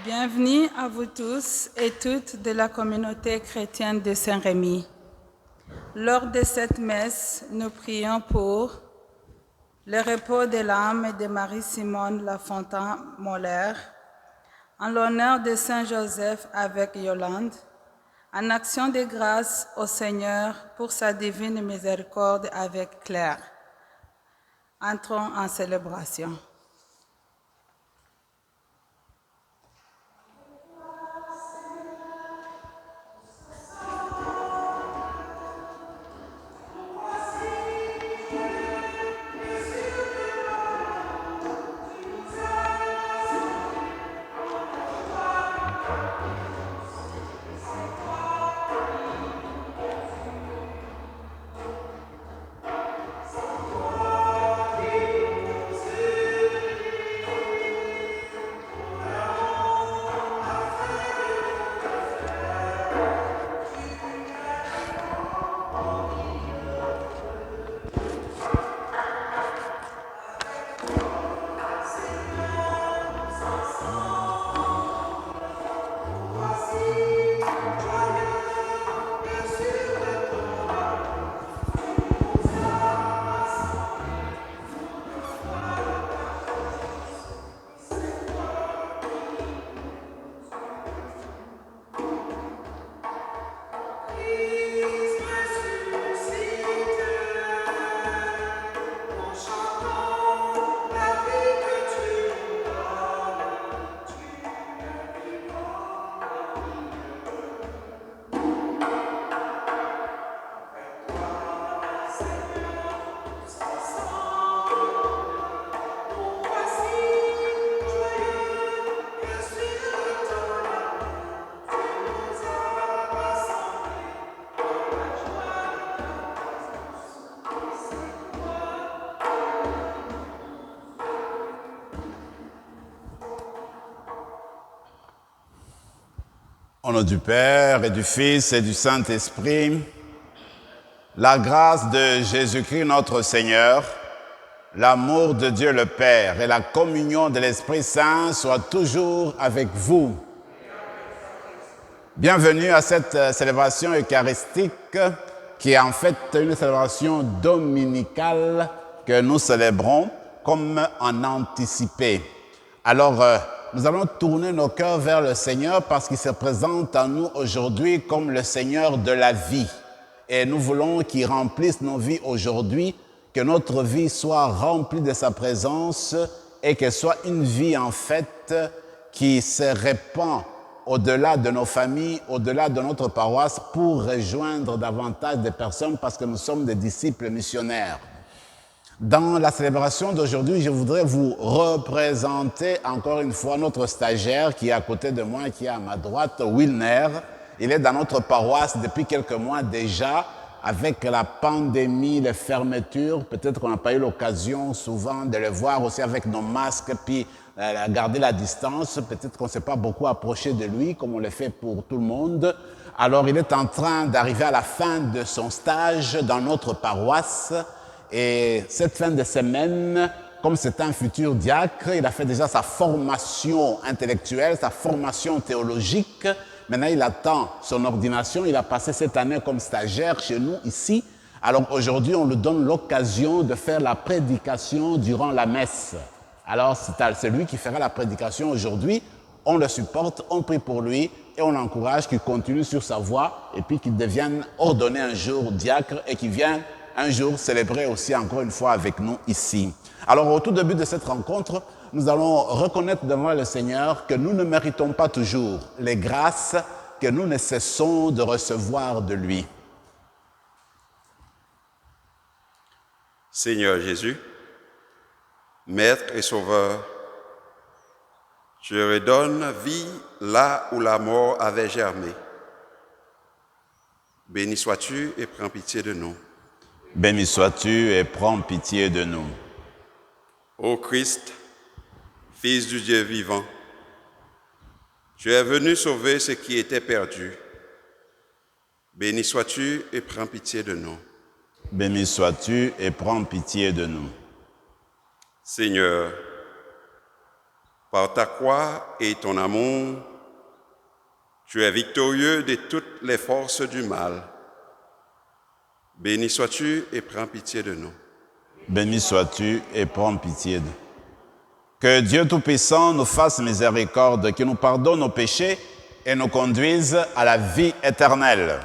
Bienvenue à vous tous et toutes de la communauté chrétienne de Saint-Rémy. Lors de cette messe, nous prions pour le repos de l'âme de Marie-Simone Lafontaine-Moller, en l'honneur de Saint Joseph avec Yolande, en action de grâce au Seigneur pour sa divine miséricorde avec Claire. Entrons en célébration. Au nom du Père et du Fils et du Saint-Esprit, la grâce de Jésus-Christ notre Seigneur, l'amour de Dieu le Père et la communion de l'Esprit Saint soient toujours avec vous. Bienvenue à cette célébration eucharistique qui est en fait une célébration dominicale que nous célébrons comme en anticipé. Alors, nous allons tourner nos cœurs vers le Seigneur parce qu'il se présente à nous aujourd'hui comme le Seigneur de la vie. Et nous voulons qu'il remplisse nos vies aujourd'hui, que notre vie soit remplie de sa présence et qu'elle soit une vie en fait qui se répand au-delà de nos familles, au-delà de notre paroisse pour rejoindre davantage de personnes parce que nous sommes des disciples missionnaires. Dans la célébration d'aujourd'hui, je voudrais vous représenter encore une fois notre stagiaire qui est à côté de moi, qui est à ma droite, Wilner. Il est dans notre paroisse depuis quelques mois déjà. Avec la pandémie, les fermetures, peut-être qu'on n'a pas eu l'occasion souvent de le voir aussi avec nos masques, puis garder la distance. Peut-être qu'on ne s'est pas beaucoup approché de lui, comme on le fait pour tout le monde. Alors, il est en train d'arriver à la fin de son stage dans notre paroisse. Et cette fin de semaine, comme c'est un futur diacre, il a fait déjà sa formation intellectuelle, sa formation théologique. Maintenant, il attend son ordination. Il a passé cette année comme stagiaire chez nous, ici. Alors aujourd'hui, on lui donne l'occasion de faire la prédication durant la messe. Alors, c'est lui qui fera la prédication aujourd'hui. On le supporte, on prie pour lui et on l'encourage qu'il continue sur sa voie et puis qu'il devienne ordonné un jour diacre et qu'il vienne un jour célébrer aussi encore une fois avec nous ici. Alors au tout début de cette rencontre, nous allons reconnaître devant le Seigneur que nous ne méritons pas toujours les grâces que nous ne cessons de recevoir de lui. Seigneur Jésus, Maître et Sauveur, je redonne vie là où la mort avait germé. Béni sois-tu et prends pitié de nous. Béni sois-tu et prends pitié de nous. Ô Christ, Fils du Dieu vivant, tu es venu sauver ce qui était perdu. Béni sois-tu et prends pitié de nous. Béni sois-tu et prends pitié de nous. Seigneur, Par ta croix et ton amour, tu es victorieux de toutes les forces du mal. Béni sois-tu et prends pitié de nous. Béni sois-tu et prends pitié de nous. Que Dieu Tout-Puissant nous fasse miséricorde, qu'il nous pardonne nos péchés et nous conduise à la vie éternelle.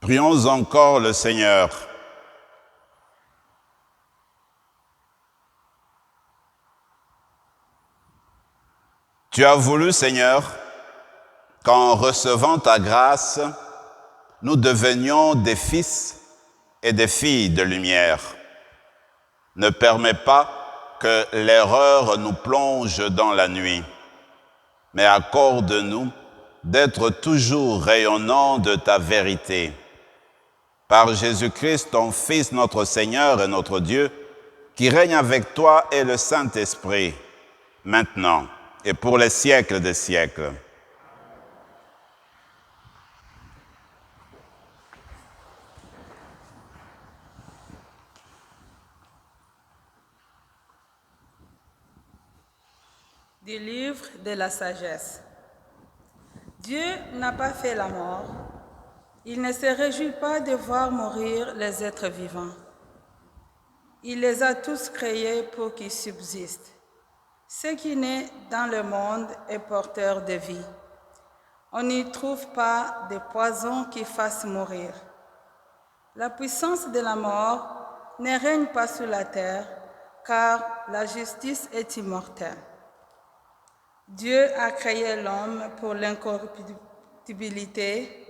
Prions encore le Seigneur. Tu as voulu, Seigneur, qu'en recevant ta grâce, nous devenions des fils et des filles de lumière. Ne permets pas que l'erreur nous plonge dans la nuit, mais accorde-nous d'être toujours rayonnants de ta vérité. Par Jésus-Christ, ton Fils, notre Seigneur et notre Dieu, qui règne avec toi et le Saint-Esprit, maintenant et pour les siècles des siècles. Du livre de la sagesse. Dieu n'a pas fait la mort. Il ne se réjouit pas de voir mourir les êtres vivants. Il les a tous créés pour qu'ils subsistent. Ce qui naît dans le monde est porteur de vie. On n'y trouve pas de poison qui fasse mourir. La puissance de la mort ne règne pas sur la terre, car la justice est immortelle. Dieu a créé l'homme pour l'incorruptibilité.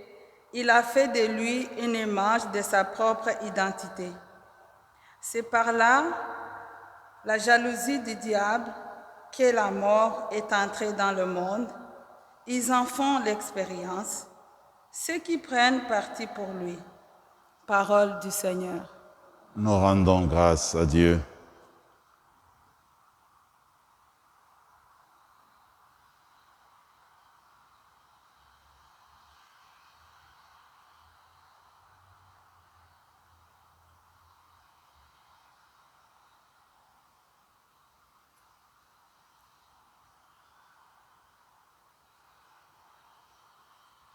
Il a fait de lui une image de sa propre identité. C'est par là la jalousie du diable que la mort est entrée dans le monde. Ils en font l'expérience, ceux qui prennent parti pour lui. Parole du Seigneur. Nous rendons grâce à Dieu.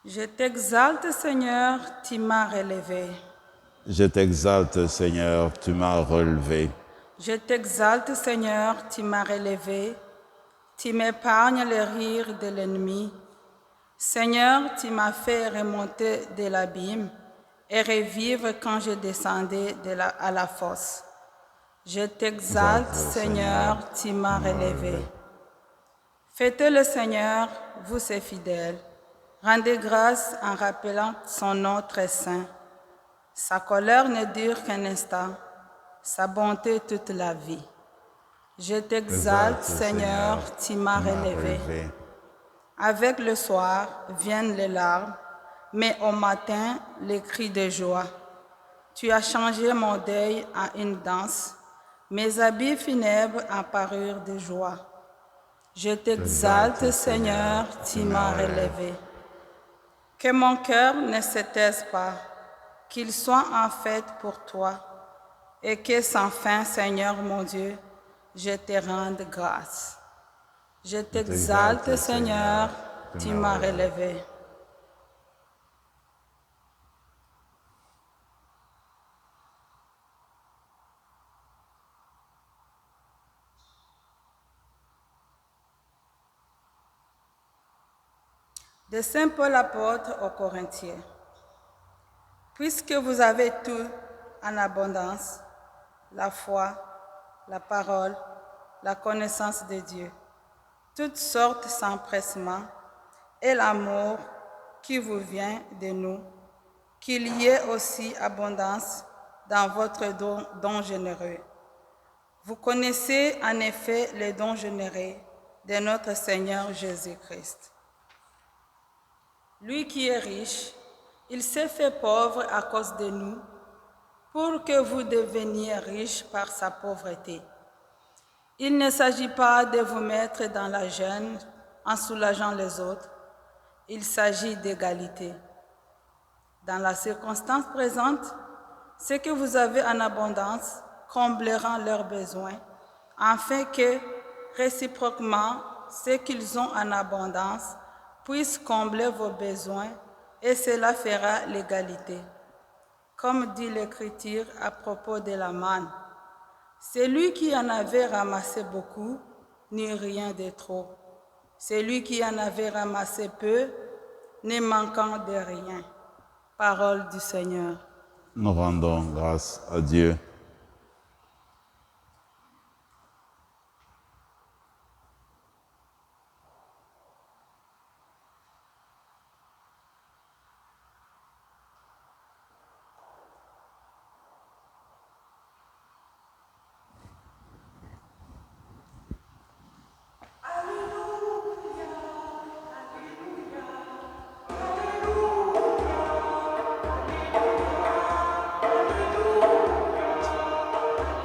Je t'exalte, Seigneur, tu m'as relevé. Je t'exalte, Seigneur, tu m'as relevé. Je t'exalte, Seigneur, tu m'as relevé. Tu m'épargnes les rires de l'ennemi. Seigneur, tu m'as fait remonter de l'abîme et revivre quand je descendais à la fosse. Je t'exalte, Seigneur, tu m'as relevé. Fêtez le Seigneur, vous ses fidèles. Rendez grâce en rappelant son nom très saint. Sa colère ne dure qu'un instant, sa bonté toute la vie. Je t'exalte, Seigneur, tu m'as relevé. Avec le soir viennent les larmes, mais au matin, les cris de joie. Tu as changé mon deuil en une danse, mes habits funèbres en parure de joie. Je t'exalte, Seigneur, tu m'as relevé. Que mon cœur ne se taise pas, qu'il soit en fête pour toi, et que sans fin, Seigneur mon Dieu, je te rende grâce. Je t'exalte, Seigneur, tu m'as relevé. De Saint Paul apôtre aux Corinthiens. Puisque vous avez tout en abondance, la foi, la parole, la connaissance de Dieu, toutes sortes sans pressement, et l'amour qui vous vient de nous, qu'il y ait aussi abondance dans votre don généreux. Vous connaissez en effet les dons généreux de notre Seigneur Jésus-Christ. Lui qui est riche, il s'est fait pauvre à cause de nous, pour que vous deveniez riches par sa pauvreté. Il ne s'agit pas de vous mettre dans la gêne en soulageant les autres, il s'agit d'égalité. Dans la circonstance présente, ce que vous avez en abondance combleront leurs besoins, afin que, réciproquement, ce qu'ils ont en abondance puisse combler vos besoins, et cela fera l'égalité. Comme dit l'Écriture à propos de la manne, celui qui en avait ramassé beaucoup n'eut rien de trop. Celui qui en avait ramassé peu, ne manquant de rien. Parole du Seigneur. Nous rendons grâce à Dieu.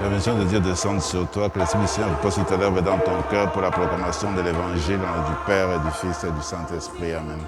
La bénédiction de Dieu descende sur toi, que l'Esprit du Seigneur repose sur ta lèvre et dans ton cœur pour la proclamation de l'Évangile au nom du Père et du Fils et du Saint-Esprit. Amen.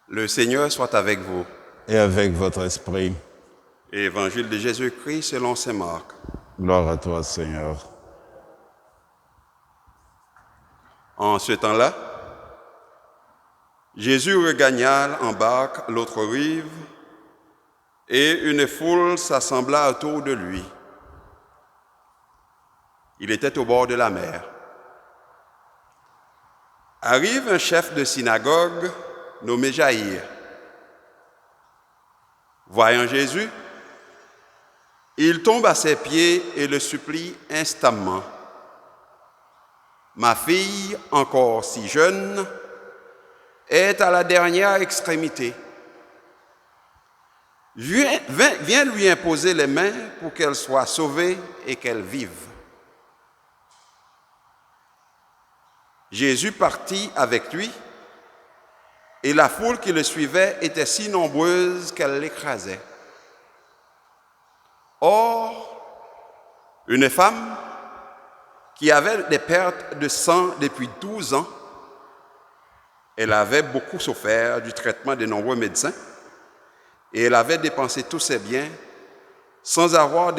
Le Seigneur soit avec vous. Et avec votre esprit. Évangile de Jésus-Christ selon saint Marc. Gloire à toi, Seigneur. En ce temps-là, Jésus regagna en barque l'autre rive, et une foule s'assembla autour de lui. Il était au bord de la mer. Arrive un chef de synagogue nommé Jaïr. Voyant Jésus, il tombe à ses pieds et le supplie instamment. « Ma fille, encore si jeune, est à la dernière extrémité. Viens lui imposer les mains pour qu'elle soit sauvée et qu'elle vive. » Jésus partit avec lui, et la foule qui le suivait était si nombreuse qu'elle l'écrasait. Or, une femme qui avait des pertes de sang depuis 12 ans, elle avait beaucoup souffert du traitement de nombreux médecins et elle avait dépensé tous ses biens sans avoir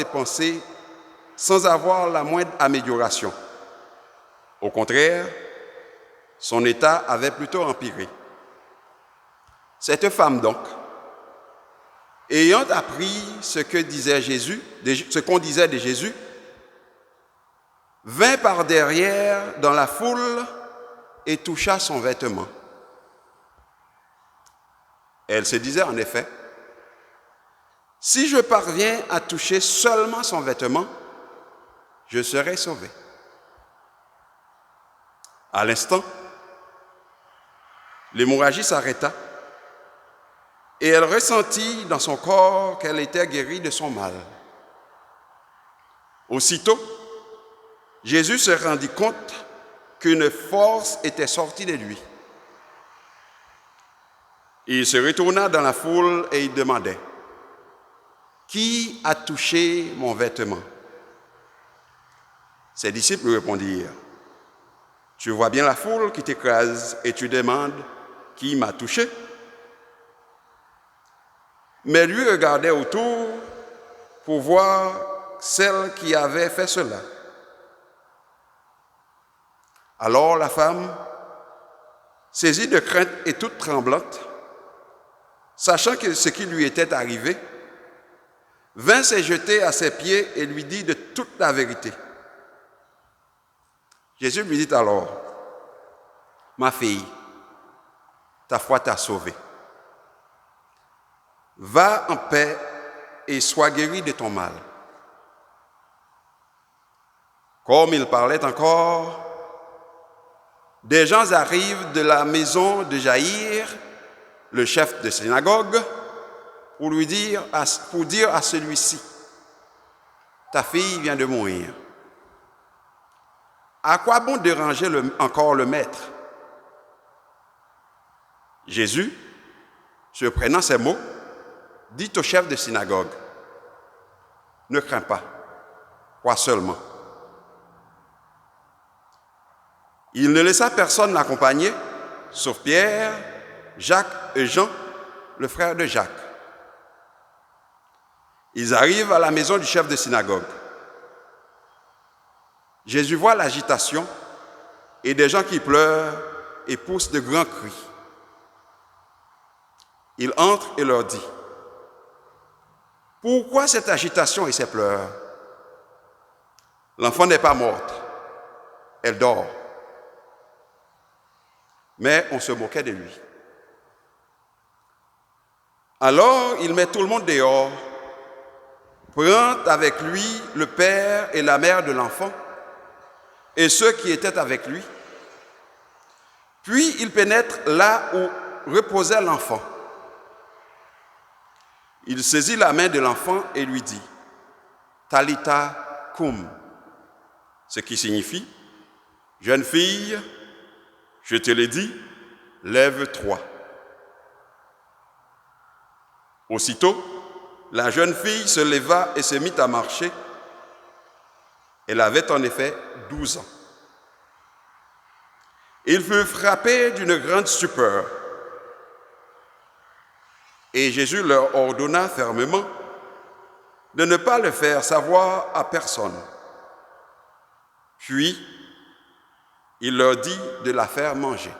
la moindre amélioration. Au contraire, son état avait plutôt empiré. Cette femme donc, ayant appris ce qu'on disait de Jésus, vint par derrière dans la foule et toucha son vêtement. Elle se disait en effet, « Si je parviens à toucher seulement son vêtement, je serai sauvée. » À l'instant, l'hémorragie s'arrêta et elle ressentit dans son corps qu'elle était guérie de son mal. Aussitôt, Jésus se rendit compte qu'une force était sortie de lui. Il se retourna dans la foule et il demandait, « Qui a touché mon vêtement ?» Ses disciples lui répondirent, « Tu vois bien la foule qui t'écrase et tu demandes, « Qui m'a touché ?» Mais lui regardait autour pour voir celle qui avait fait cela. Alors la femme, saisie de crainte et toute tremblante, sachant que ce qui lui était arrivé, vint se jeter à ses pieds et lui dit de toute la vérité. Jésus lui dit alors, « Ma fille, ta foi t'a sauvée. Va en paix et sois guérie de ton mal. » Comme il parlait encore, des gens arrivent de la maison de Jaïr, le chef de synagogue, pour dire à celui-ci, « Ta fille vient de mourir. À quoi bon déranger encore le maître ?» Jésus, surprenant ces mots, dit au chef de synagogue, « Ne crains pas, crois seulement. » Il ne laissa personne l'accompagner, sauf Pierre, Jacques et Jean, le frère de Jacques. Ils arrivent à la maison du chef de synagogue. Jésus voit l'agitation et des gens qui pleurent et poussent de grands cris. Il entre et leur dit, « Pourquoi cette agitation et ces pleurs? L'enfant n'est pas morte, elle dort. » Mais on se moquait de lui. Alors il met tout le monde dehors, prend avec lui le père et la mère de l'enfant et ceux qui étaient avec lui. Puis il pénètre là où reposait l'enfant. Il saisit la main de l'enfant et lui dit, « Talitha koum », ce qui signifie, « Jeune fille, je te l'ai dit, lève-toi. » Aussitôt, la jeune fille se leva et se mit à marcher. Elle avait en effet 12 ans. Il fut frappé d'une grande stupeur. Et Jésus leur ordonna fermement de ne pas le faire savoir à personne. Puis, il leur dit de la faire manger.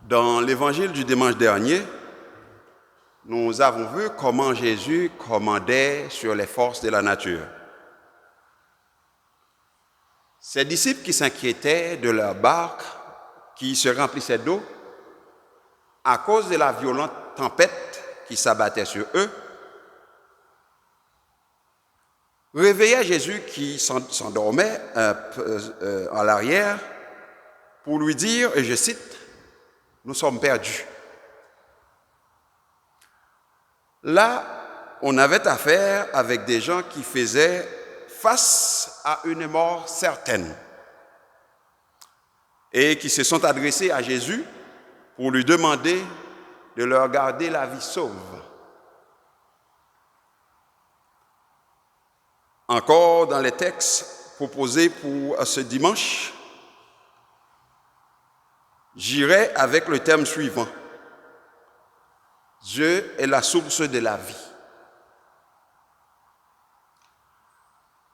Dans l'évangile du dimanche dernier, nous avons vu comment Jésus commandait sur les forces de la nature. Ses disciples qui s'inquiétaient de leur barque qui se remplissait d'eau à cause de la violente tempête qui s'abattait sur eux, réveilla Jésus qui s'endormait à l'arrière pour lui dire, et je cite, « Nous sommes perdus ». Là, on avait affaire avec des gens qui faisaient face à une mort certaine et qui se sont adressés à Jésus pour lui demander de leur garder la vie sauve. Encore dans les textes proposés pour ce dimanche, j'irai avec le thème suivant. Dieu est la source de la vie.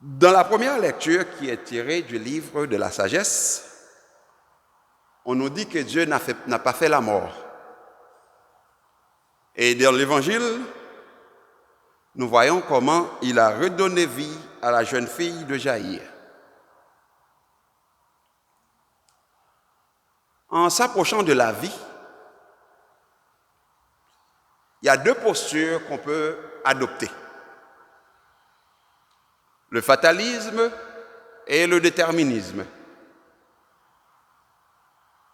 Dans la première lecture qui est tirée du livre de la sagesse, on nous dit que Dieu n'a pas fait la mort. Et dans l'évangile, nous voyons comment il a redonné vie à la jeune fille de Jaïr. En s'approchant de la vie, il y a deux postures qu'on peut adopter. Le fatalisme et le déterminisme.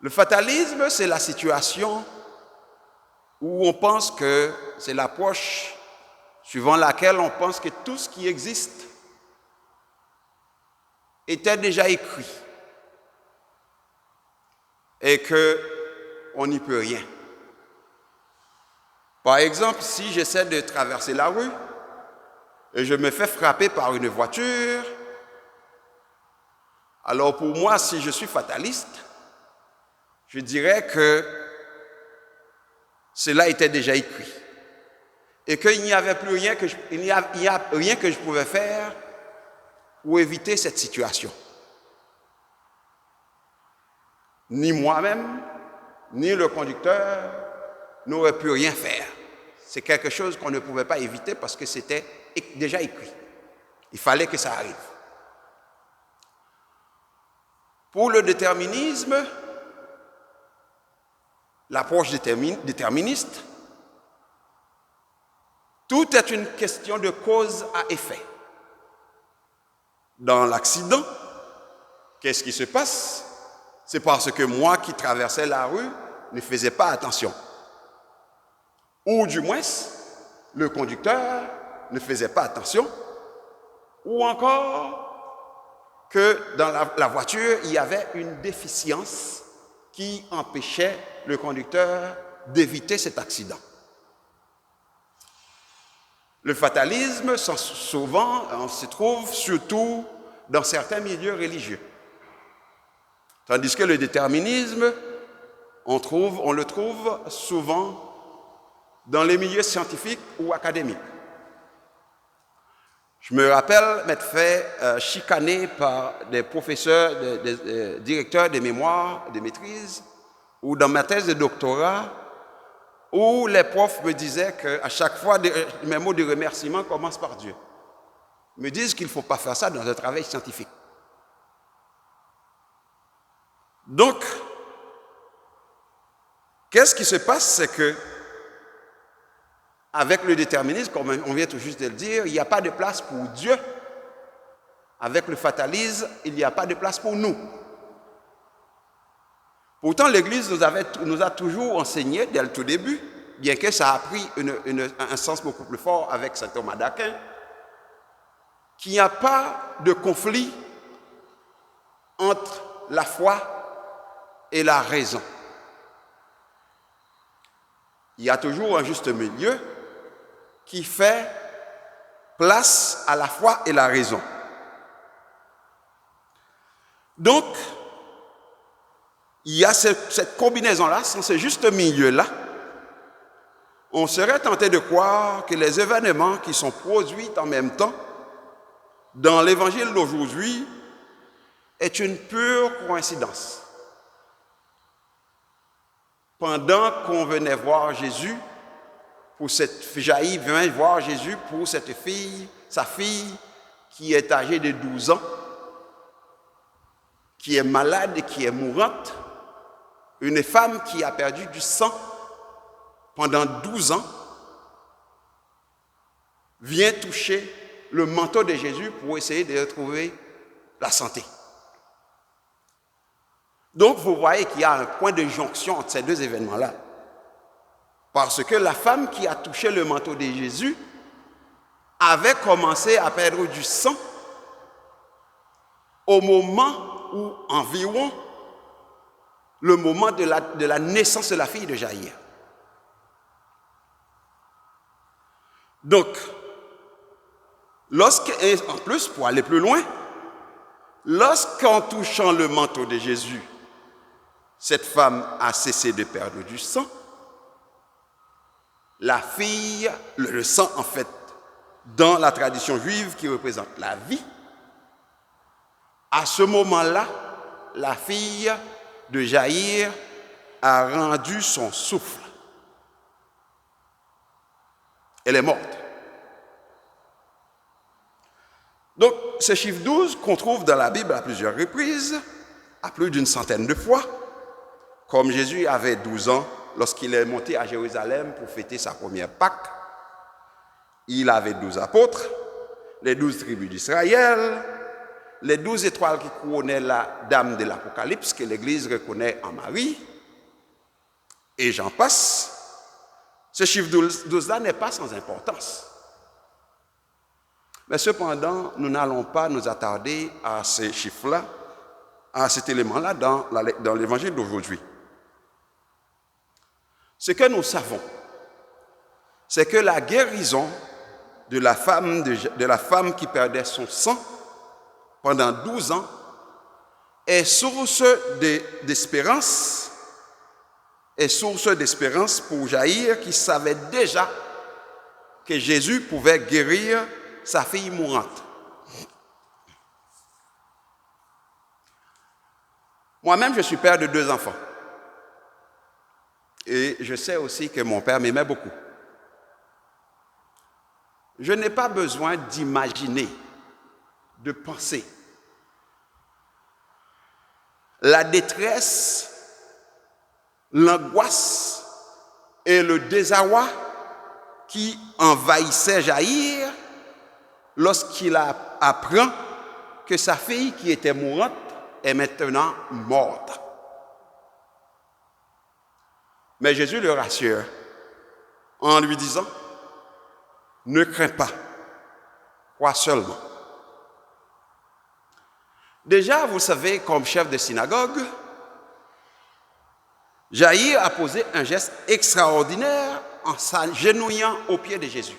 Le fatalisme, c'est la situation où on pense que c'est l'approche suivant laquelle on pense que tout ce qui existe était déjà écrit et qu'on n'y peut rien. Par exemple, si j'essaie de traverser la rue et je me fais frapper par une voiture, alors pour moi, si je suis fataliste, je dirais que cela était déjà écrit et qu'il n'y avait plus rien rien que je pouvais faire pour éviter cette situation. Ni moi-même, ni le conducteur n'aurait pu rien faire. C'est quelque chose qu'on ne pouvait pas éviter parce que c'était déjà écrit. Il fallait que ça arrive. Pour le déterminisme, l'approche déterministe, tout est une question de cause à effet. Dans l'accident, qu'est-ce qui se passe? C'est parce que moi qui traversais la rue ne faisais pas attention. Ou du moins, le conducteur ne faisait pas attention. Ou encore que dans la voiture, il y avait une déficience qui empêchait le conducteur d'éviter cet accident. Le fatalisme, souvent, on se trouve surtout dans certains milieux religieux. Tandis que le déterminisme, on le trouve souvent dans les milieux scientifiques ou académiques. Je me rappelle m'être fait chicaner par des professeurs, des directeurs de mémoire, de maîtrise, ou dans ma thèse de doctorat, où les profs me disaient qu'à chaque fois, mes mots de remerciement commencent par Dieu. Ils me disent qu'il ne faut pas faire ça dans un travail scientifique. Donc, qu'est-ce qui se passe? C'est que, avec le déterminisme, comme on vient tout juste de le dire, il n'y a pas de place pour Dieu. Avec le fatalisme, il n'y a pas de place pour nous. Pourtant, l'Église nous a toujours enseigné, dès le tout début, bien que ça a pris un sens beaucoup plus fort avec saint Thomas d'Aquin, qu'il n'y a pas de conflit entre la foi et la raison. Il y a toujours un juste milieu qui fait place à la foi et la raison. Donc, il y a cette combinaison-là, sans ce juste milieu-là, on serait tenté de croire que les événements qui sont produits en même temps dans l'évangile d'aujourd'hui est une pure coïncidence. Pendant qu'on venait voir Jésus, Jaïr vient voir Jésus pour cette fille, sa fille qui est âgée de 12 ans, qui est malade et qui est mourante, une femme qui a perdu du sang pendant 12 ans, vient toucher le manteau de Jésus pour essayer de retrouver la santé. Donc, vous voyez qu'il y a un point de jonction entre ces deux événements-là. Parce que la femme qui a touché le manteau de Jésus avait commencé à perdre du sang au moment où environ le moment de la naissance de la fille de Jaïr. Donc, et en plus, pour aller plus loin, lorsqu'en touchant le manteau de Jésus, cette femme a cessé de perdre du sang, la fille, le sang en fait, dans la tradition juive qui représente la vie, à ce moment-là, la fille de Jaïr a rendu son souffle. Elle est morte. Donc, ce chiffre 12 qu'on trouve dans la Bible à plusieurs reprises, à plus d'une centaine de fois, comme Jésus avait 12 ans lorsqu'il est monté à Jérusalem pour fêter sa première Pâque, il avait 12 apôtres, les 12 tribus d'Israël, les 12 étoiles qui couronnaient la dame de l'Apocalypse que l'Église reconnaît en Marie, et j'en passe. Ce chiffre 12-là n'est pas sans importance. Mais cependant, nous n'allons pas nous attarder à ces chiffres-là, à cet élément-là dans l'évangile d'aujourd'hui. Ce que nous savons, c'est que la guérison de la femme qui perdait son sang pendant 12 ans est source d'espérance pour Jaïr qui savait déjà que Jésus pouvait guérir sa fille mourante. Moi-même, je suis père de 2 enfants. Et je sais aussi que mon père m'aimait beaucoup. Je n'ai pas besoin d'imaginer, de penser la détresse, l'angoisse et le désarroi qui envahissait Jaïr lorsqu'il apprend que sa fille qui était mourante est maintenant morte. Mais Jésus le rassure en lui disant « Ne crains pas, crois seulement ». Déjà, vous savez, comme chef de synagogue, Jaïr a posé un geste extraordinaire en s'agenouillant aux pieds de Jésus.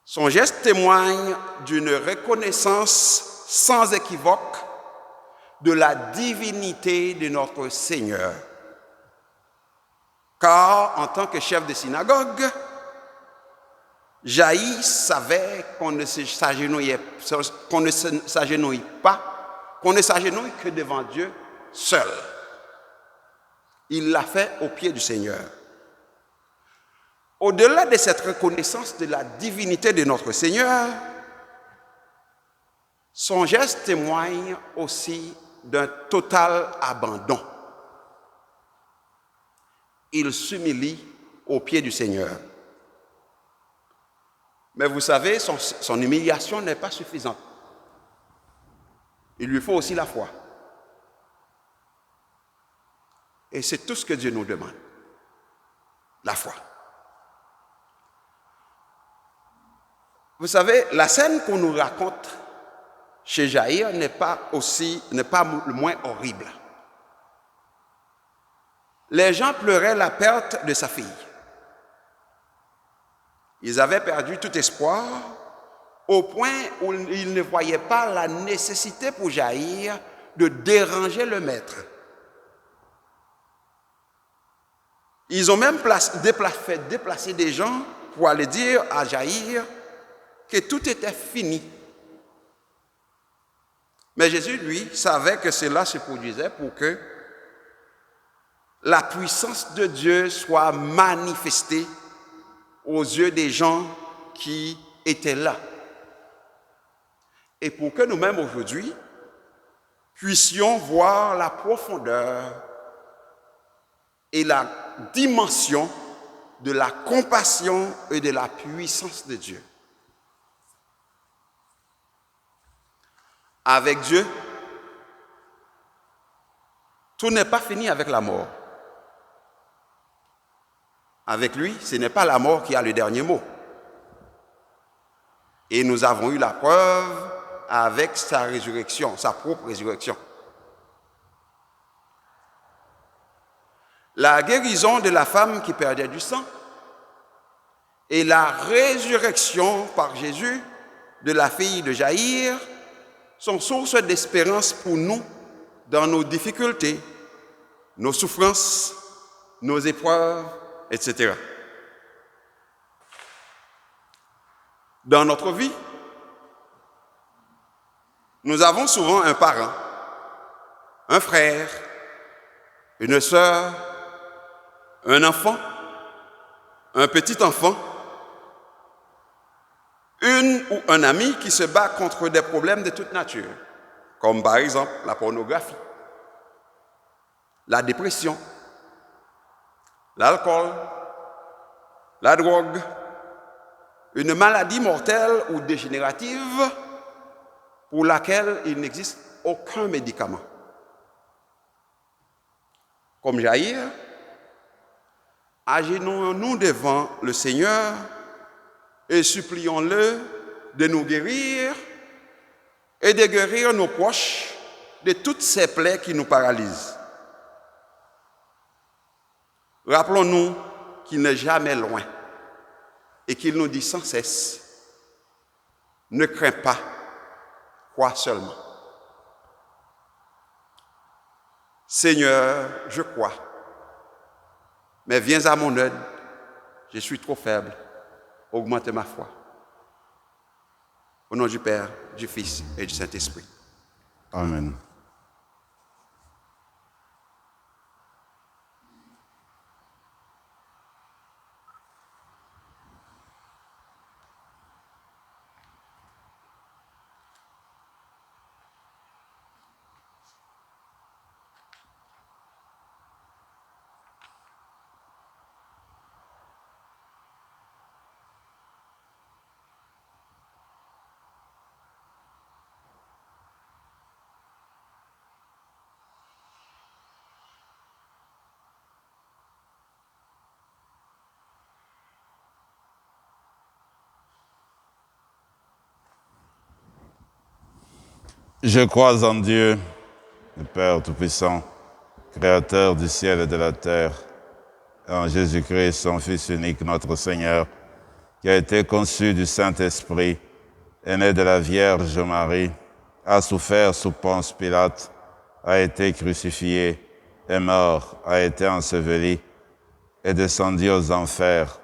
Son geste témoigne d'une reconnaissance sans équivoque de la divinité de notre Seigneur. Car en tant que chef de synagogue, Jaïr savait qu'on ne s'agenouille que devant Dieu seul. Il l'a fait au pied du Seigneur. Au-delà de cette reconnaissance de la divinité de notre Seigneur, son geste témoigne aussi d'un total abandon. Il s'humilie au pied du Seigneur. Mais vous savez, son humiliation n'est pas suffisante. Il lui faut aussi la foi. Et c'est tout ce que Dieu nous demande. La foi. Vous savez, la scène qu'on nous raconte chez Jaïr n'est pas le moins horrible. Les gens pleuraient la perte de sa fille. Ils avaient perdu tout espoir au point où ils ne voyaient pas la nécessité pour Jaïr de déranger le maître. Ils ont même fait déplacer des gens pour aller dire à Jaïr que tout était fini. Mais Jésus, lui, savait que cela se produisait pour que la puissance de Dieu soit manifestée aux yeux des gens qui étaient là. Et pour que nous-mêmes aujourd'hui puissions voir la profondeur et la dimension de la compassion et de la puissance de Dieu. avec Dieu, tout n'est pas fini avec la mort. Avec lui, ce n'est pas la mort qui a le dernier mot. Et nous avons eu la preuve avec sa résurrection, sa propre résurrection. La guérison de la femme qui perdait du sang et la résurrection par Jésus de la fille de Jaïr sont source d'espérance pour nous dans nos difficultés, nos souffrances, nos épreuves, etc. Dans notre vie, nous avons souvent un parent, un frère, une sœur, un enfant, un petit enfant, une ou un ami qui se bat contre des problèmes de toute nature, comme par exemple la pornographie, la dépression, l'alcool, la drogue, une maladie mortelle ou dégénérative pour laquelle il n'existe aucun médicament. Comme Jaïr, agenouillons-nous devant le Seigneur et supplions-le de nous guérir et de guérir nos proches de toutes ces plaies qui nous paralysent. Rappelons-nous qu'il n'est jamais loin et qu'il nous dit sans cesse, ne crains pas, crois seulement. Seigneur, je crois, mais viens à mon aide, je suis trop faible, augmente ma foi. Au nom du Père, du Fils et du Saint-Esprit. Amen. Je crois en Dieu, le Père Tout-Puissant, Créateur du ciel et de la terre, et en Jésus-Christ, son Fils unique, notre Seigneur, qui a été conçu du Saint-Esprit, est né de la Vierge Marie, a souffert sous Ponce Pilate, a été crucifié, est mort, a été enseveli, est descendu aux enfers.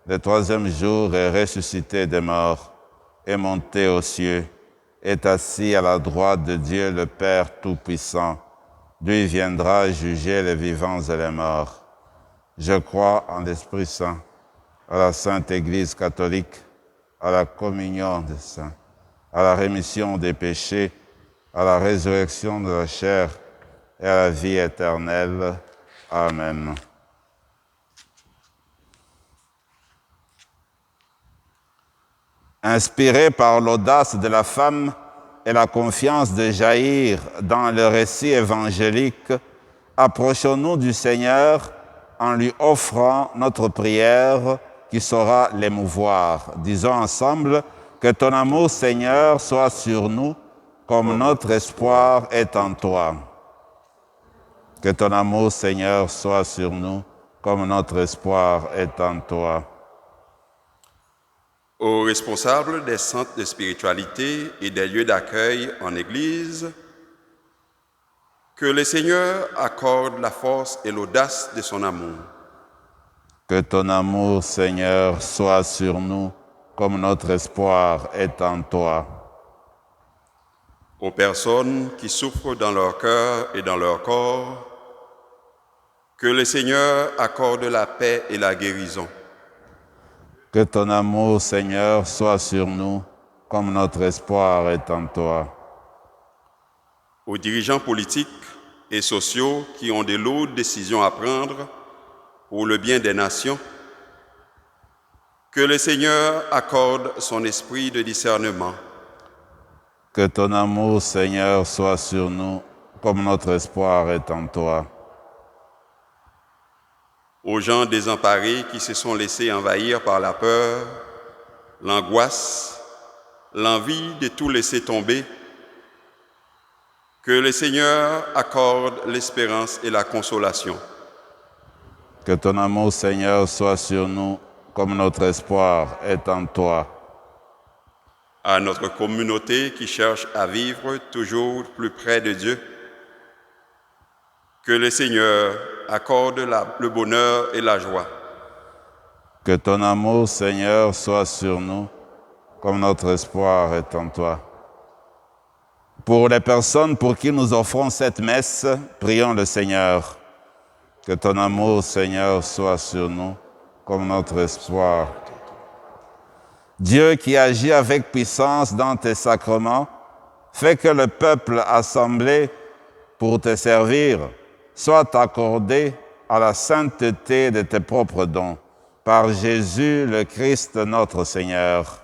Le troisième jour est ressuscité des morts, est monté aux cieux, est assis à la droite de Dieu le Père Tout-Puissant. Lui viendra juger les vivants et les morts. Je crois en l'Esprit Saint, à la Sainte Église catholique, à la communion des saints, à la rémission des péchés, à la résurrection de la chair et à la vie éternelle. Amen. Inspirés par l'audace de la femme et la confiance de Jaïr dans le récit évangélique, approchons-nous du Seigneur en lui offrant notre prière qui saura l'émouvoir. Disons ensemble que ton amour, Seigneur, soit sur nous comme notre espoir est en toi. Que ton amour, Seigneur, soit sur nous comme notre espoir est en toi. Aux responsables des centres de spiritualité et des lieux d'accueil en Église, que le Seigneur accorde la force et l'audace de son amour. Que ton amour, Seigneur, soit sur nous comme notre espoir est en toi. Aux personnes qui souffrent dans leur cœur et dans leur corps, que le Seigneur accorde la paix et la guérison. Que ton amour, Seigneur, soit sur nous, comme notre espoir est en toi. Aux dirigeants politiques et sociaux qui ont de lourdes décisions à prendre pour le bien des nations, que le Seigneur accorde son esprit de discernement. Que ton amour, Seigneur, soit sur nous, comme notre espoir est en toi. Aux gens désemparés qui se sont laissés envahir par la peur, l'angoisse, l'envie de tout laisser tomber, que le Seigneur accorde l'espérance et la consolation. Que ton amour, Seigneur, soit sur nous, comme notre espoir est en toi. À notre communauté qui cherche à vivre toujours plus près de Dieu, que le Seigneur accorde le bonheur et la joie. Que ton amour, Seigneur, soit sur nous, comme notre espoir est en toi. Pour les personnes pour qui nous offrons cette messe, prions le Seigneur. Que ton amour, Seigneur, soit sur nous, comme notre espoir. Dieu qui agit avec puissance dans tes sacrements, fais que le peuple assemblé pour te servir soit accordé à la sainteté de tes propres dons. Par Jésus le Christ notre Seigneur.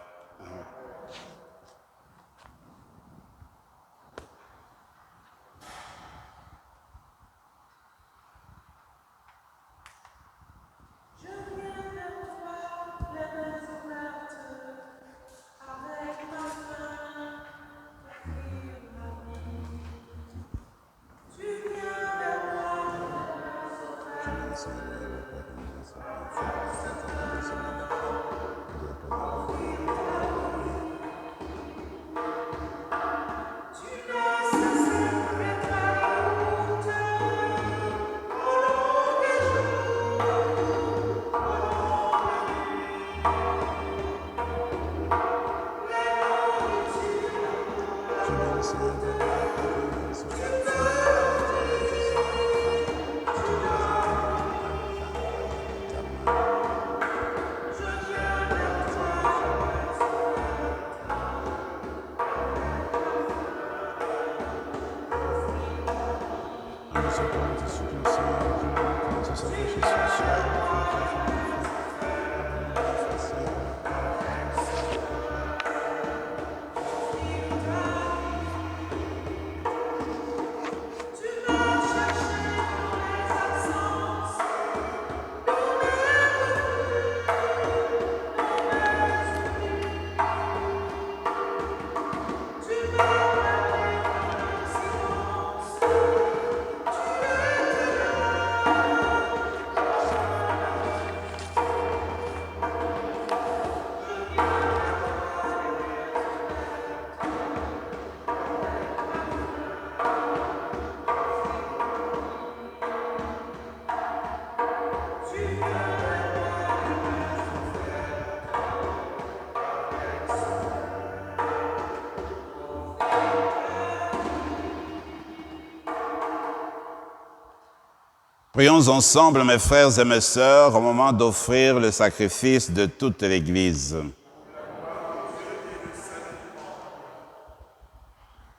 Prions ensemble, mes frères et mes sœurs, au moment d'offrir le sacrifice de toute l'Église.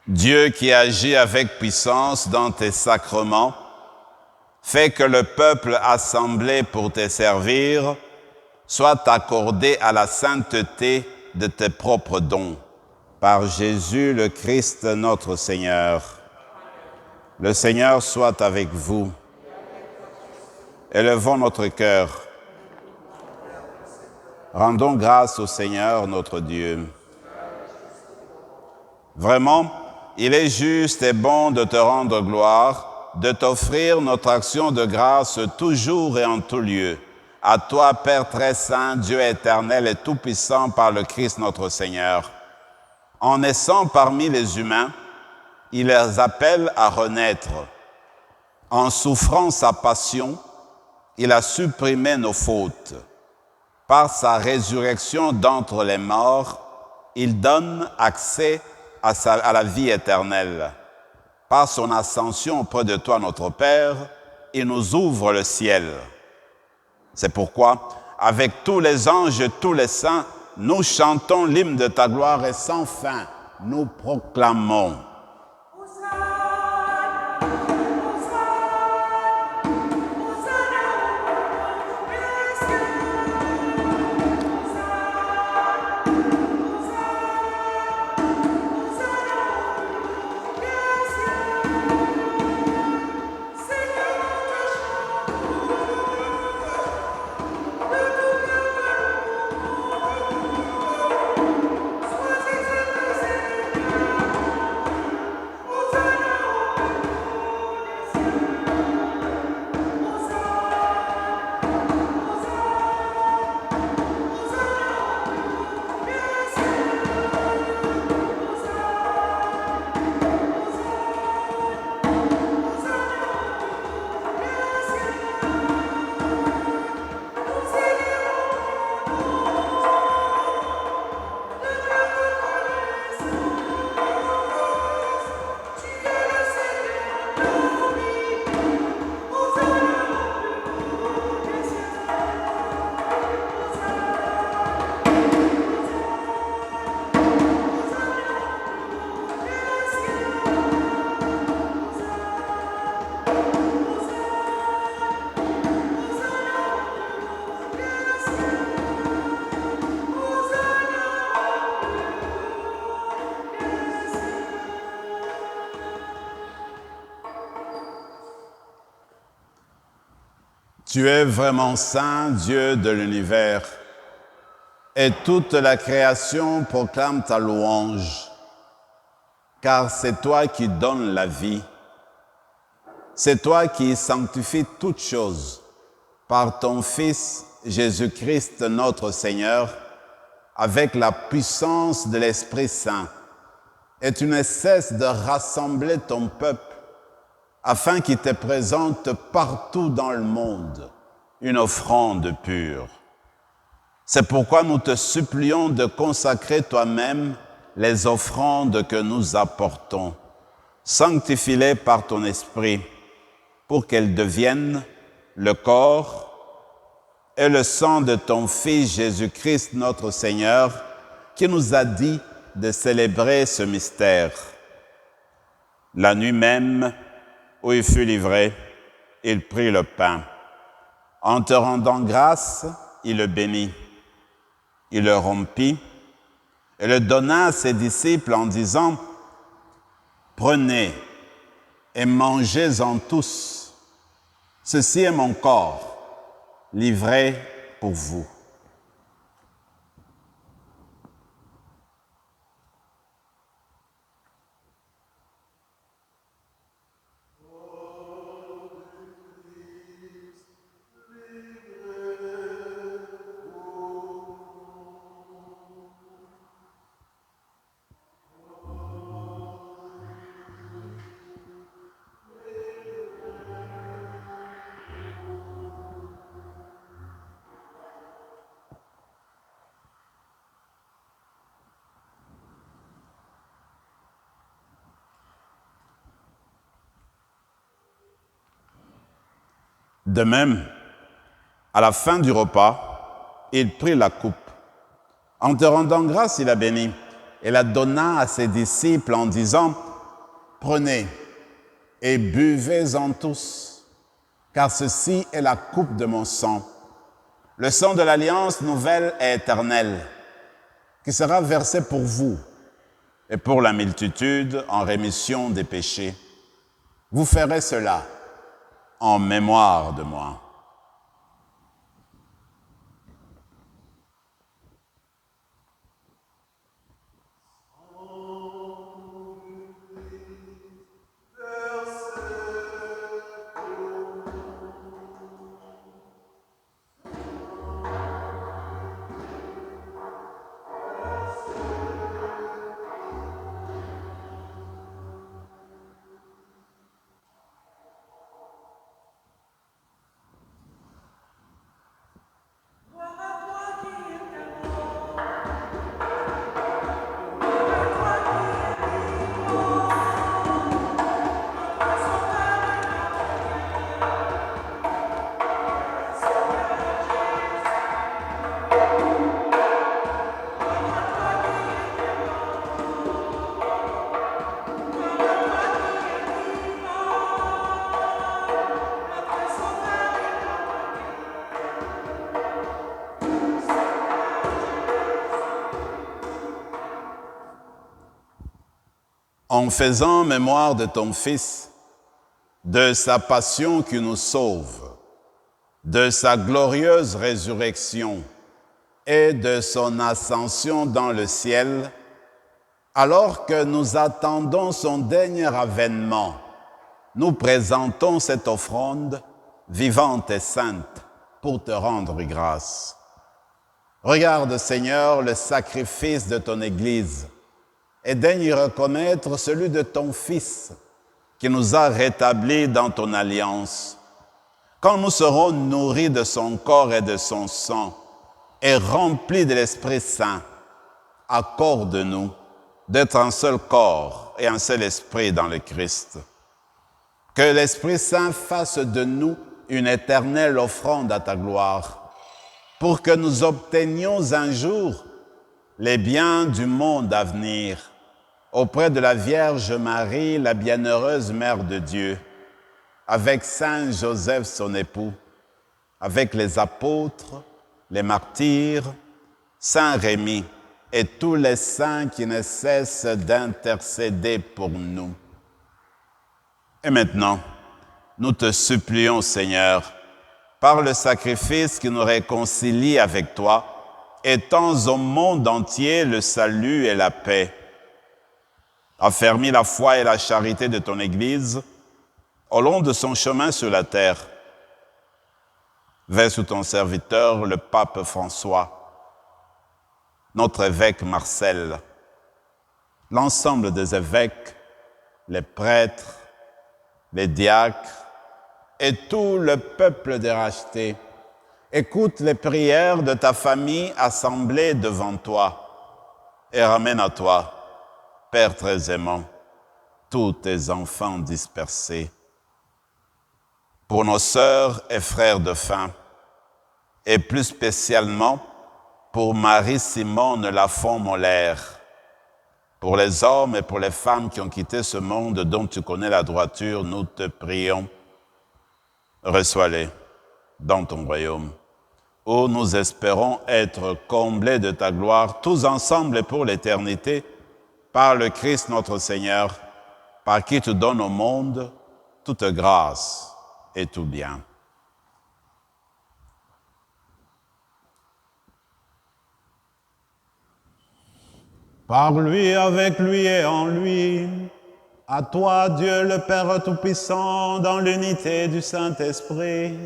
Dieu qui agit avec puissance dans tes sacrements, fais que le peuple assemblé pour te servir soit accordé à la sainteté de tes propres dons. Par Jésus le Christ notre Seigneur. Le Seigneur soit avec vous. Élevons notre cœur. Rendons grâce au Seigneur notre Dieu. Vraiment, il est juste et bon de te rendre gloire, de t'offrir notre action de grâce toujours et en tout lieu. À toi, Père très saint, Dieu éternel et tout-puissant par le Christ notre Seigneur. En naissant parmi les humains, il les appelle à renaître. En souffrant sa passion, il a supprimé nos fautes. Par sa résurrection d'entre les morts, il donne accès à la vie éternelle. Par son ascension auprès de toi, notre Père, il nous ouvre le ciel. C'est pourquoi, avec tous les anges et tous les saints, nous chantons l'hymne de ta gloire et sans fin, nous proclamons. Tu es vraiment saint, Dieu de l'univers, et toute la création proclame ta louange, car c'est toi qui donnes la vie. C'est toi qui sanctifies toutes choses par ton Fils Jésus-Christ notre Seigneur, avec la puissance de l'Esprit Saint. Et tu ne cesses de rassembler ton peuple afin qu'il te présente partout dans le monde une offrande pure. C'est pourquoi nous te supplions de consacrer toi-même les offrandes que nous apportons. Sanctifie-les par ton esprit pour qu'elles deviennent le corps et le sang de ton Fils Jésus-Christ notre Seigneur, qui nous a dit de célébrer ce mystère. La nuit même où il fut livré, il prit le pain. En te rendant grâce, il le bénit. Il le rompit et le donna à ses disciples en disant « Prenez et mangez-en tous. Ceci est mon corps, livré pour vous. » De même, à la fin du repas, il prit la coupe. En te rendant grâce, il la bénit et la donna à ses disciples en disant « Prenez et buvez-en tous, car ceci est la coupe de mon sang, le sang de l'alliance nouvelle et éternelle, qui sera versé pour vous et pour la multitude en rémission des péchés. Vous ferez cela en mémoire de moi. » En faisant mémoire de ton Fils, de sa passion qui nous sauve, de sa glorieuse résurrection et de son ascension dans le ciel, alors que nous attendons son dernier avènement, nous présentons cette offrande vivante et sainte pour te rendre grâce. Regarde, Seigneur, le sacrifice de ton Église et daigne y reconnaître celui de ton Fils qui nous a rétablis dans ton alliance. Quand nous serons nourris de son corps et de son sang et remplis de l'Esprit Saint, accorde-nous d'être un seul corps et un seul esprit dans le Christ. Que l'Esprit Saint fasse de nous une éternelle offrande à ta gloire, pour que nous obtenions un jour les biens du monde à venir, auprès de la Vierge Marie, la bienheureuse Mère de Dieu, avec Saint Joseph son époux, avec les apôtres, les martyrs, Saint Rémy et tous les saints qui ne cessent d'intercéder pour nous. Et maintenant, nous te supplions, Seigneur, par le sacrifice qui nous réconcilie avec toi, étends au monde entier le salut et la paix. Affermis la foi et la charité de ton Église au long de son chemin sur la terre. Veille sous ton serviteur, le pape François, notre évêque Marcel, l'ensemble des évêques, les prêtres, les diacres et tout le peuple des rachetés. Écoute les prières de ta famille assemblée devant toi et ramène à toi, Père très aimant, tous tes enfants dispersés. Pour nos sœurs et frères de faim, et plus spécialement pour Marie-Simone Lafont-Molaire, pour les hommes et pour les femmes qui ont quitté ce monde dont tu connais la droiture, nous te prions. Reçois-les dans ton royaume, où nous espérons être comblés de ta gloire, tous ensemble et pour l'éternité, par le Christ notre Seigneur, par qui tu donnes au monde toute grâce et tout bien. Par lui, avec lui et en lui, à toi, Dieu le Père Tout-Puissant, dans l'unité du Saint-Esprit,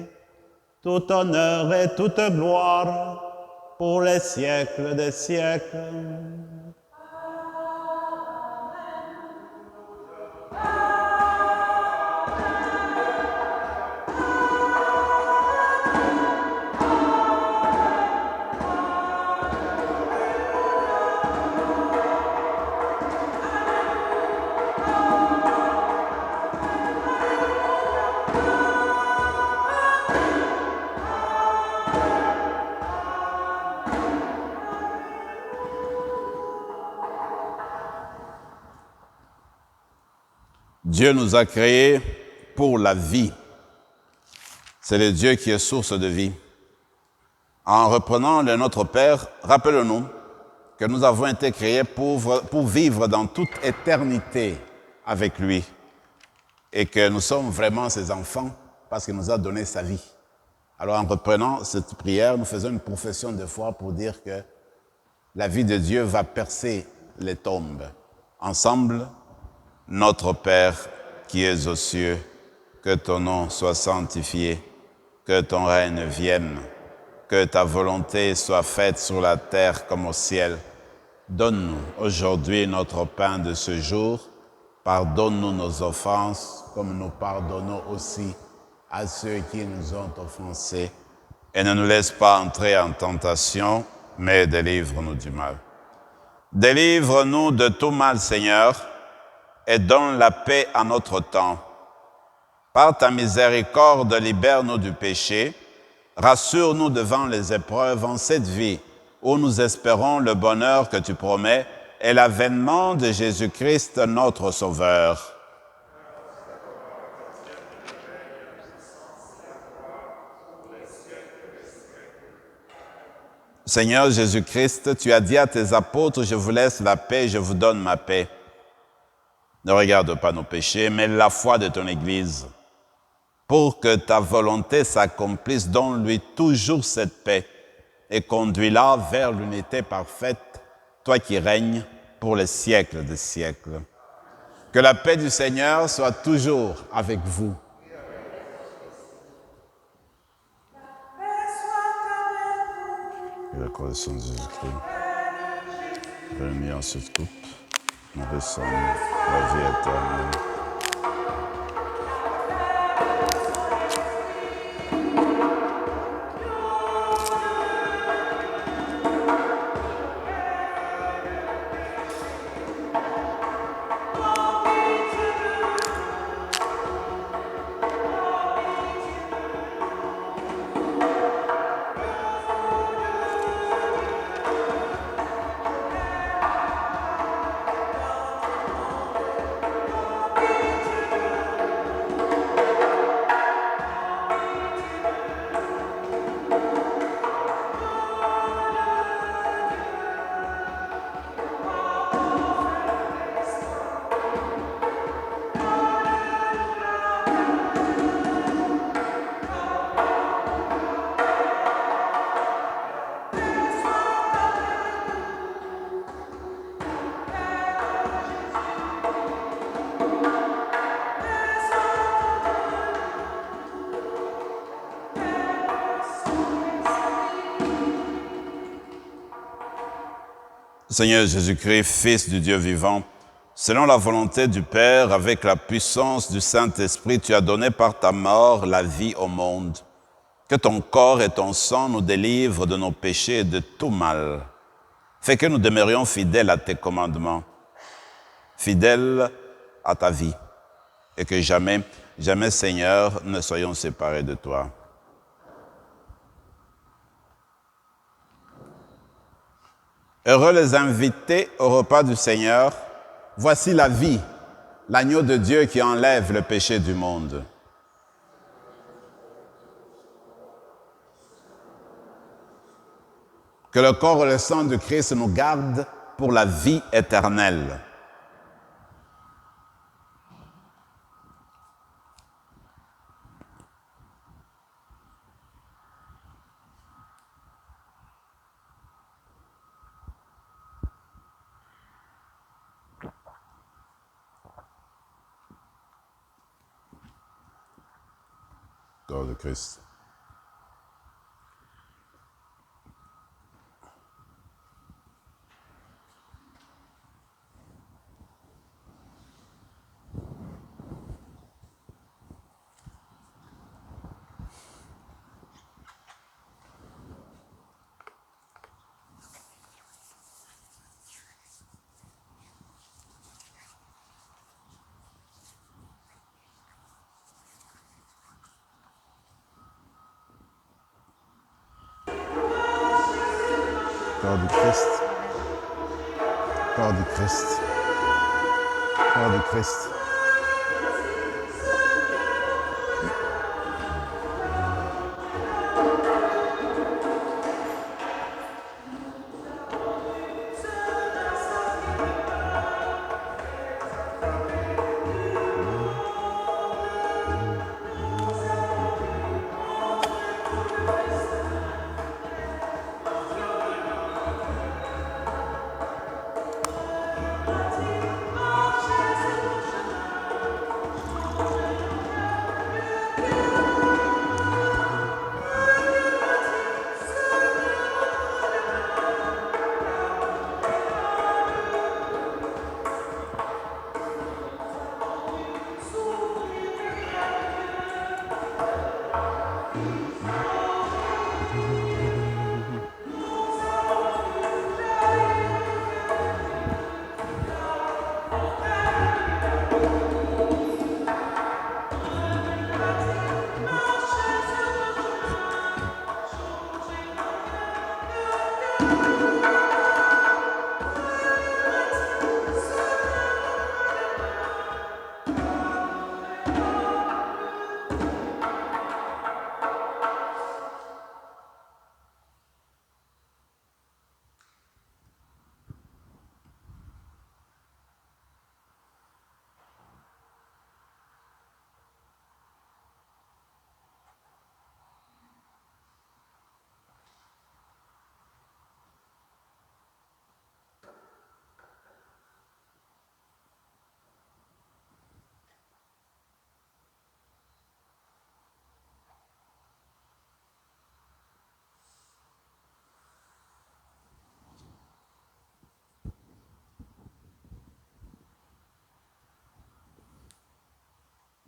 tout honneur et toute gloire pour les siècles des siècles. Dieu nous a créés pour la vie. C'est le Dieu qui est source de vie. En reprenant le Notre Père, rappelons-nous que nous avons été créés pour vivre dans toute éternité avec lui et que nous sommes vraiment ses enfants parce qu'il nous a donné sa vie. Alors en reprenant cette prière, nous faisons une profession de foi pour dire que la vie de Dieu va percer les tombes. Ensemble, notre Père qui es aux cieux, que ton nom soit sanctifié, que ton règne vienne, que ta volonté soit faite sur la terre comme au ciel. Donne-nous aujourd'hui notre pain de ce jour. Pardonne-nous nos offenses, comme nous pardonnons aussi à ceux qui nous ont offensés. Et ne nous laisse pas entrer en tentation, mais délivre-nous du mal. Délivre-nous de tout mal, Seigneur, et donne la paix à notre temps. Par ta miséricorde, libère-nous du péché, rassure-nous devant les épreuves en cette vie, où nous espérons le bonheur que tu promets et l'avènement de Jésus-Christ, notre Sauveur. Seigneur Jésus-Christ, tu as dit à tes apôtres, je vous laisse la paix, je vous donne ma paix. Ne regarde pas nos péchés, mais la foi de ton Église. Pour que ta volonté s'accomplisse, donne-lui toujours cette paix et conduis-la vers l'unité parfaite, toi qui règnes pour les siècles des siècles. Que la paix du Seigneur soit toujours avec vous. Et la croix de son Jésus-Christ, réunis en cette coupe, nous descendons la vie éternelle. Seigneur Jésus-Christ, Fils du Dieu vivant, selon la volonté du Père, avec la puissance du Saint-Esprit, tu as donné par ta mort la vie au monde. Que ton corps et ton sang nous délivrent de nos péchés et de tout mal. Fais que nous demeurions fidèles à tes commandements, fidèles à ta vie, et que jamais, jamais, Seigneur, ne soyons séparés de toi. Heureux les invités au repas du Seigneur. Voici la vie, l'agneau de Dieu qui enlève le péché du monde. Que le corps et le sang de Christ nous gardent pour la vie éternelle. Corps de Christ. Corps du Christ. Corps du Christ. Corps du Christ.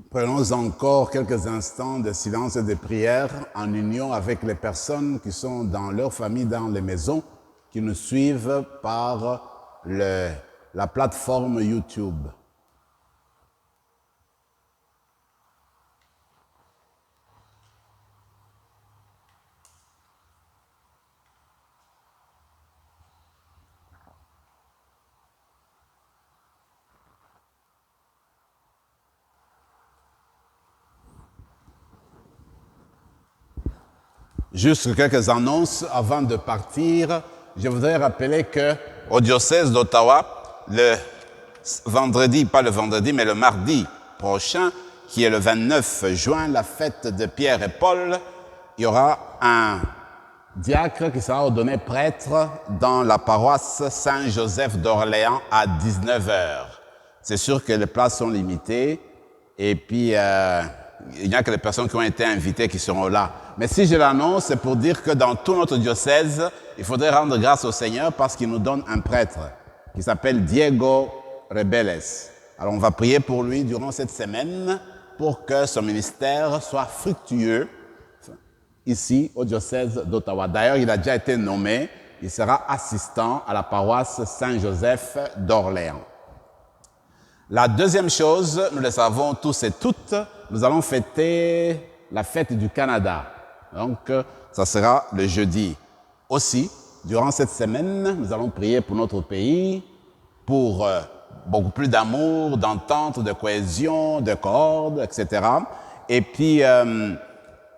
Prenons encore quelques instants de silence et de prière en union avec les personnes qui sont dans leur famille, dans les maisons, qui nous suivent par la plateforme YouTube. Juste quelques annonces avant de partir. Je voudrais rappeler qu'au diocèse d'Ottawa, le vendredi, pas le vendredi, mais le mardi prochain, qui est le 29 juin, la fête de Pierre et Paul, il y aura un diacre qui sera ordonné prêtre dans la paroisse Saint-Joseph d'Orléans à 19h. C'est sûr que les places sont limitées et puis il n'y a que les personnes qui ont été invitées qui seront là. Mais si je l'annonce, c'est pour dire que dans tout notre diocèse, il faudrait rendre grâce au Seigneur parce qu'il nous donne un prêtre qui s'appelle Diego Rebeles. Alors on va prier pour lui durant cette semaine pour que son ministère soit fructueux ici au diocèse d'Ottawa. D'ailleurs, il a déjà été nommé, il sera assistant à la paroisse Saint-Joseph d'Orléans. La deuxième chose, nous le savons tous et toutes, nous allons fêter la fête du Canada. Donc, ça sera le jeudi. Aussi, durant cette semaine, nous allons prier pour notre pays, pour beaucoup plus d'amour, d'entente, de cohésion, de corde, etc. Et puis,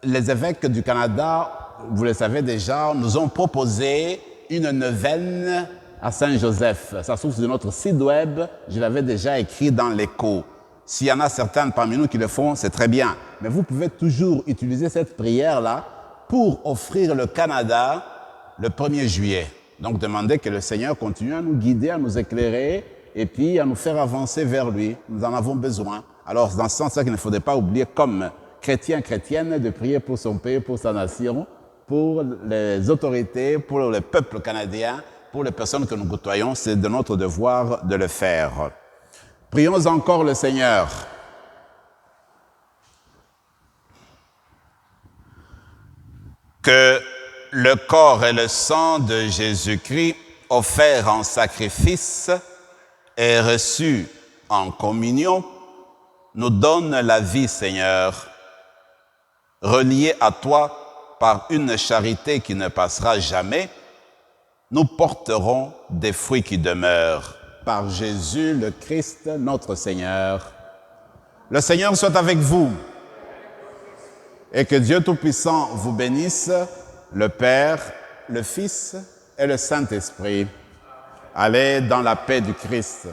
les évêques du Canada, vous le savez déjà, nous ont proposé une neuvaine à Saint-Joseph. Ça se trouve sur notre site web, je l'avais déjà écrit dans l'écho. S'il y en a certains parmi nous qui le font, c'est très bien. Mais vous pouvez toujours utiliser cette prière-là pour offrir le Canada le 1er juillet. Donc demandez que le Seigneur continue à nous guider, à nous éclairer et puis à nous faire avancer vers lui. Nous en avons besoin. Alors dans ce sens-là qu'il ne faudrait pas oublier comme chrétien, chrétienne, de prier pour son pays, pour sa nation, pour les autorités, pour le peuple canadien, pour les personnes que nous côtoyons, c'est de notre devoir de le faire. Prions encore le Seigneur. Que le corps et le sang de Jésus-Christ, offerts en sacrifice et reçus en communion, nous donnent la vie, Seigneur, reliés à toi par une charité qui ne passera jamais. Nous porterons des fruits qui demeurent. Par Jésus le Christ, notre Seigneur. Le Seigneur soit avec vous. Et que Dieu Tout-Puissant vous bénisse, le Père, le Fils et le Saint-Esprit. Allez dans la paix du Christ.